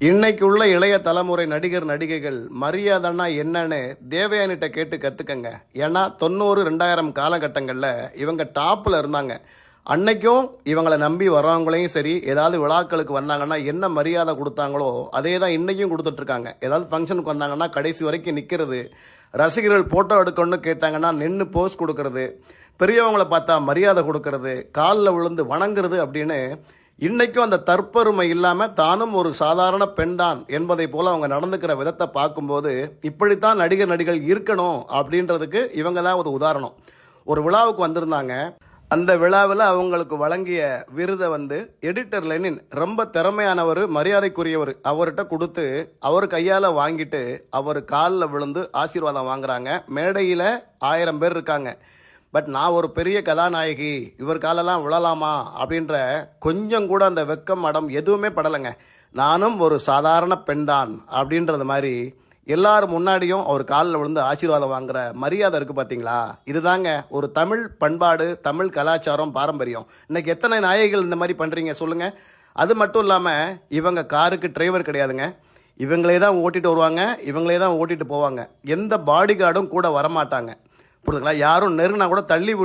இன்னைக்கு உள்ள இளைய தலைமுறை நடிகர் நடிகைகள் மரியாதைன்னா என்னன்னு தேவயானிட்ட கேட்டு கத்துக்கங்க. ஏன்னா 90 2000 காலகட்டங்களில் இவங்க டாப்ல இருந்தாங்க. அன்னைக்கும் இவங்களை நம்பி வர்றவங்களையும் சரி, ஏதாவது விழாக்களுக்கு வந்தாங்கன்னா என்ன மரியாதை கொடுத்தாங்களோ அதே தான் இன்னைக்கும் கொடுத்துட்டு இருக்காங்க. ஏதாவது ஃபங்க்ஷனுக்கு வந்தாங்கன்னா கடைசி வரைக்கும் நிற்கிறது, ரசிகர்கள் போட்டோ எடுக்கணும்னு கேட்டாங்கன்னா நின்று போஸ் கொடுக்கறது, பெரியவங்களை பார்த்தா மரியாதை கொடுக்கறது, காலில் விழுந்து வணங்குறது அப்படின்னு இன்னைக்கும் அந்த தற்பெருமை இல்லாமல் தானும் ஒரு சாதாரண பெண் தான் என்பதை போல அவங்க நடந்துக்கிற விதத்தை பார்க்கும்போது இப்படித்தான் நடிகர் நடிகள் இருக்கணும் அப்படின்றதுக்கு இவங்க தான் ஒரு உதாரணம். ஒரு விழாவுக்கு வந்திருந்தாங்க. அந்த விழாவில் அவங்களுக்கு வழங்கிய விருதை எடிட்டர் லெனின் ரொம்ப திறமையானவர், மரியாதைக்குரியவர், அவர்கிட்ட கொடுத்து அவர் கையால் வாங்கிட்டு அவர் காலில் விழுந்து ஆசீர்வாதம் வாங்குறாங்க. மேடையில் 1000 பேர் இருக்காங்க. பட் நான் ஒரு பெரிய கதாநாயகி, இவர் காலெல்லாம் விழலாமா அப்படின்ற கொஞ்சம் கூட அந்த வெக்கம் மடம் எதுவுமே படலைங்க. நானும் ஒரு சாதாரண பெண் தான் அப்படின்றது மாதிரி எல்லாரும் முன்னாடியும் அவர் காலில் விழுந்து ஆசீர்வாதம் வாங்குற மரியாதை இருக்குது பார்த்தீங்களா? இதுதாங்க ஒரு தமிழ் பண்பாடு, தமிழ் கலாச்சாரம், பாரம்பரியம். இன்னைக்கு எத்தனை நாயகிகள் இந்த மாதிரி பண்ணுறீங்க சொல்லுங்கள். அது மட்டும் இல்லாமல் இவங்க காருக்கு டிரைவர் கிடையாதுங்க. இவங்களே தான் ஓட்டிட்டு வருவாங்க, இவங்களே தான் ஓட்டிட்டு போவாங்க. எந்த பாடி கார்டும் கூட வரமாட்டாங்க. புரியுதுங்களா? யாரும் நெருங்கினா கூட தள்ளி